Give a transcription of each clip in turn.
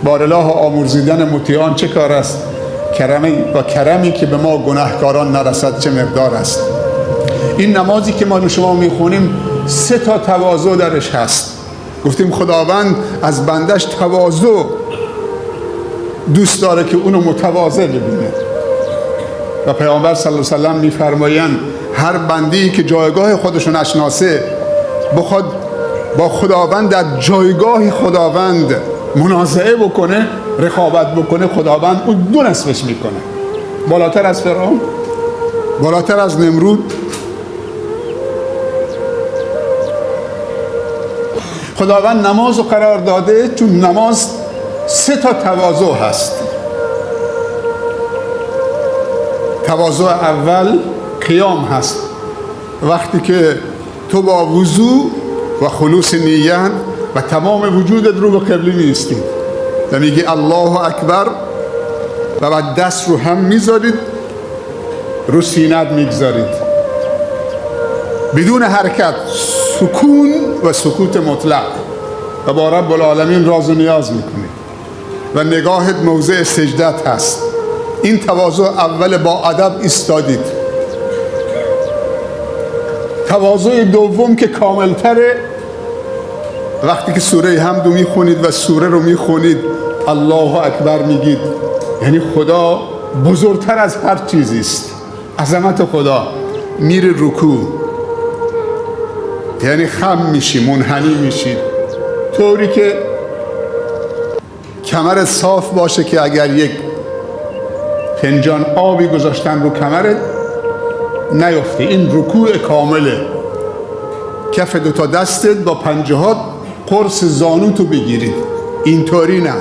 بارالله آمرزیدن مطیعان چه کار است؟ کرمی که به ما گناهکاران نرسد چه مقدار است. این نمازی که ما شما میخونیم 3 تواضع درش هست. گفتیم خداوند از بندش تواضع دوست داره که اونو متواضع ببینه و پیامبر صلی الله علیه و سلم میفرمایند هر بندی که جایگاه خودشو نشناسه بخواد با خداوند در جایگاه خداوند منازعه بکنه، رقابت بکنه، خداوند اون 2 نصفش میکنه. بالاتر از فرعون، بالاتر از نمرود. خداوند نماز رو قرار داده چون نماز 3 تواضع هست. تواضع اول قیام هست، وقتی که تو با وضو و خلوص نیت و تمام وجودت رو به قبله می‌ایستی و میگی الله اکبر و بعد دست رو هم میذارید رو سینت میگذارید بدون حرکت، سکون و سکوت مطلق و با رب العالمین راز و نیاز میکنید و نگاهت موضع سجدت هست. این تواضع اول با ادب ایستادید. تواضع دوم که کاملتره وقتی که سوره حمد رو میخونید و سوره رو میخونید الله اکبر میگید، یعنی خدا بزرگتر از هر چیزی است. عظمت خدا. میره رکوع، یعنی خم میشی، منحنی میشی، طوری که کمر صاف باشه که اگر یک فنجان آبی گذاشتن رو کمرت نیفته. این رکوع کامله. کف 2 دستت با پنجهات قرص زانوتو بگیرید، اینطوری نه.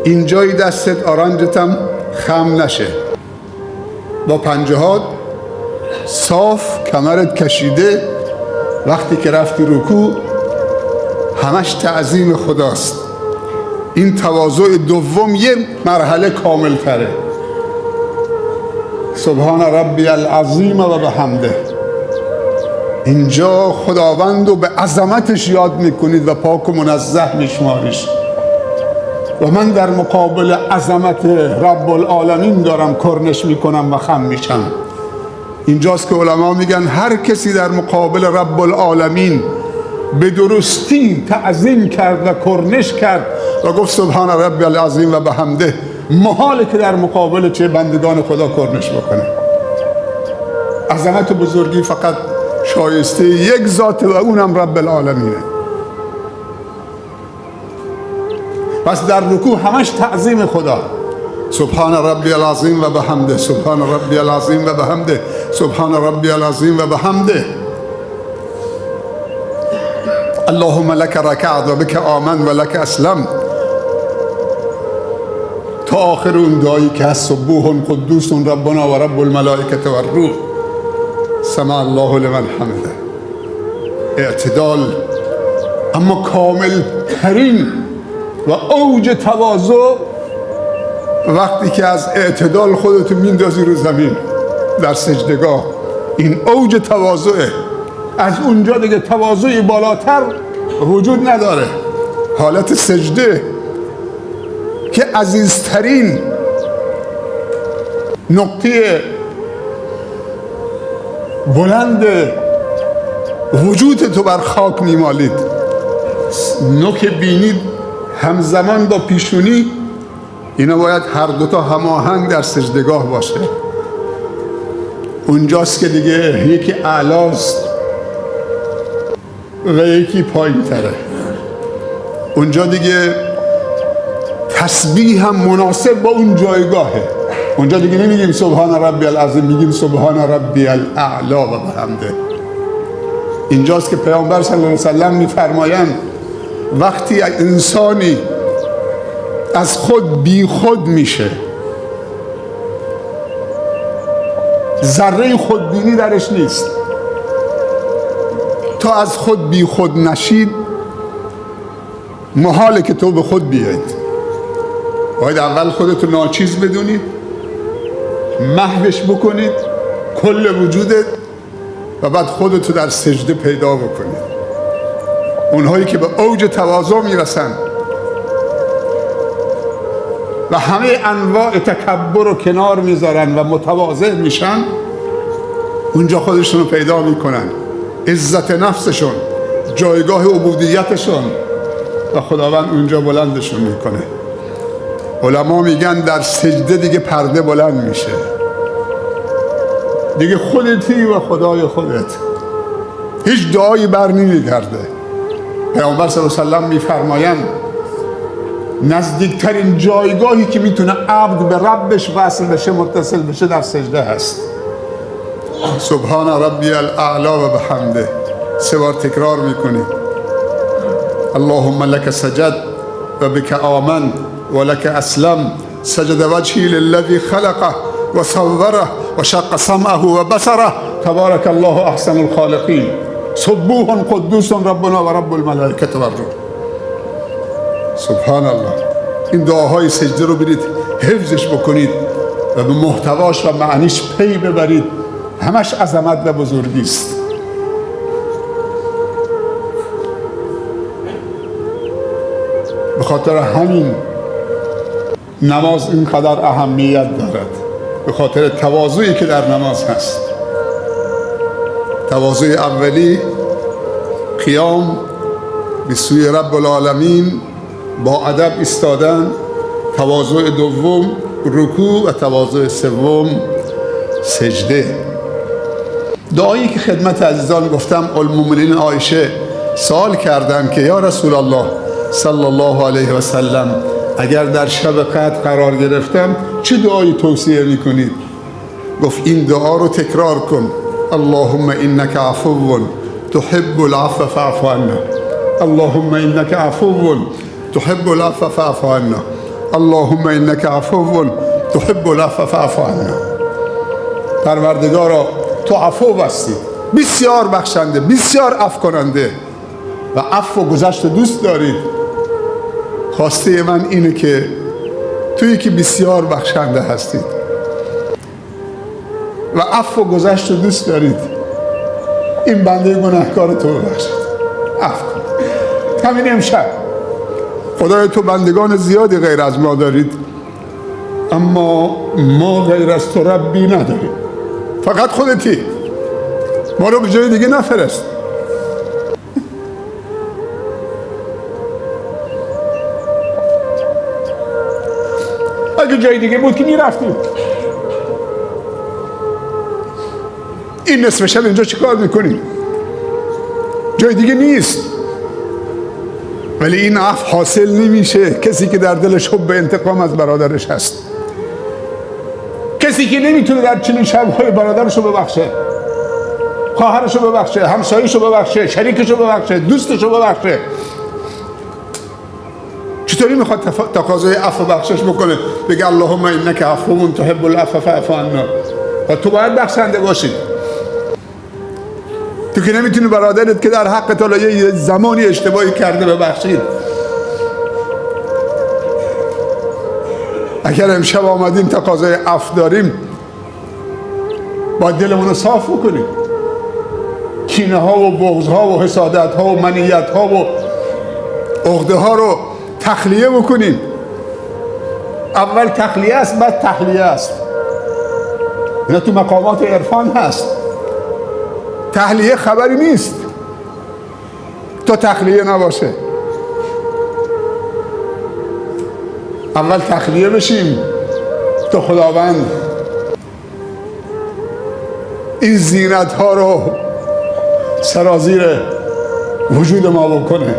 اینجای دستت آرنجتم خم نشه، با پنجهات صاف، کمرت کشیده. وقتی که رفتی رکوع همش تعظیم خداست. این تواضع دوم یه مرحله کامل تره. سبحان ربی العظیم و بحمده. اینجا خداوند رو به عظمتش یاد میکنید و پاک و منزه میشماریش و من در مقابل عظمت رب العالمین دارم کرنش میکنم و خم میشم. اینجاست که علما میگن هر کسی در مقابل رب العالمین به درستی تعظیم کرد و کرنش کرد و گفت سبحان ربی العظیم و بحمده، محاله که در مقابل چه بندگان خدا کرنش بکنه. عظمت و بزرگی فقط شایسته یک ذات و اونم رب العالمینه. پس در رکوع همش تعظیم خدا. سبحان ربی العظیم و بحمده، سبحان ربی العظیم و بحمده، سبحان ربی العظیم و بحمده. اللهم لك ركعت و بك آمن و لك اسلم تا آخر اون دعایی که هست سبوح قدوس ربنا و رب الملائکه و الروح سمع الله لمن حمده. اعتدال. اما کامل ترین و اوج تواضع وقتی که از اعتدال خودتو میندازی رو زمین در سجدگاه. این اوج تواضعه. از اونجا دیگه تواضعی بالاتر وجود نداره. حالت سجده که عزیزترین نقطه بلند وجود تو بر خاک میمالید. نوک بینید همزمان با پیشونی، اینا باید هر دوتا هماهنگ در سجدگاه باشه. اونجاست که دیگه یکی اعلاست و یکی پایین تره. اونجا دیگه تسبیح هم مناسب با اون جایگاهه. اونجا دیگه نمیگیم سبحان ربی العظیم، میگیم سبحان ربی الاعلا و بحمده. اینجاست که پیامبر صلی الله علیه و سلم میفرمایند وقتی انسانی از خود بی خود میشه، ذره خودبینی درش نیست، تا از خود بی خود نشید محاله که تو به خود بیاید. باید اول خودتو ناچیز بدونید، محوش بکنید کل وجودت و بعد خودتو در سجده پیدا بکنید. اونهایی که به اوج تواضع میرسن و همه انواع تکبر رو کنار میذارن و متواضع میشن، اونجا خودشون رو پیدا میکنن، عزت نفسشون، جایگاه عبودیتشون، و خداوند اونجا بلندشون میکنه. علما میگن در سجده دیگه پرده بلند میشه، دیگه خودتی و خدای خودت، هیچ دعایی بر نمیگرده. پیامبر صلی الله علیه و سلم میفرمایند نزدیکترین جایگاهی که میتونه عبد به ربش وصل بشه، متصل بشه، در سجده هست. سبحان ربی الاعلی و بحمده 3 بار تکرار میکنید. اللهم لك سجد و بك آمن و لك اسلم، سجد وجهی للذی خلقه و صوره و شق سمعه و بصره، تبارک الله احسن الخالقین، سبوح قدوس ربنا و رب الملائکه و الروح. سبحان الله. این دعاهای سجده رو برید حفظش بکنید و به محتواش و معنیش پی ببرید، همش عظمت و بزرگی است. به خاطر همین نماز اینقدر اهمیت دارد، به خاطر تواضعی که در نماز هست. تواضع اولی قیام به سوی رب العالمین با ادب ایستادن، تواضع دوم رکوع و تواضع سوم سجده. دعایی که خدمت عزیزان گفتم، المؤمنین عایشه سوال کردند که یا رسول الله صلی الله علیه و سلم، اگر در شب قدر قرار گرفتم چه دعایی توصیه میکنید؟ گفت این دعا رو تکرار کن: اللهم انک عفو تحب العفو فاعف عنا، اللهم انک عفو تحب العفو فاعف عنا، اللهم انک عفو تحب العفو فاعف عنا. پروردگارا تو عفو هستی، بسیار بخشنده، بسیار عفو کننده و عفو و گذشت دوست دارید. خواسته من اینه که تویی که بسیار بخشنده هستید و عفو و گذشت دوست دارید، این بنده گناهکار تو ببخشید، عفو کن. همین امشب خدای تو بندگان زیادی غیر از ما دارید، اما ما غیر از تو ربی نداریم، فقط خودتی. ما رو به جای دیگه نفرست. اگه جای دیگه بود که میرفتیم. این نصف شب اینجا چی کار میکنیم؟ جای دیگه نیست. ولی این عفو حاصل نمیشه کسی که در دلش حب انتقام از برادرش هست، کسی که نمیتونه در چنین شب‌های برادرشو ببخشه، خواهرشو ببخشه، همسایه‌شو ببخشه، شریکشو ببخشه، دوستشو ببخشه. چطوری میخواد تقاضای عفو بخشش بکنه؟ بگه اللهم انک عفو تحب العفو فاعف عنا. و تو باید بخشنده باشی. تو که نمیتونی برادرت که در حق تو یه زمانی اشتباهی کرده ببخشید. اگر امشب آمدیم تقاضای عفو داریم، باید دلمون رو صاف بکنیم، کینه ها و بغض ها و حسادت ها و منیت ها و عقده ها رو تخلیه بکنیم. اول تخلیه است، بعد تخلیه است. اینا تو مقامات عرفان هست. تخلیه خبری نیست تا تخلیه نباشه. اول تخلیه بشیم تا خداوند این زینت ها رو سرازیر وجود ما بکنه.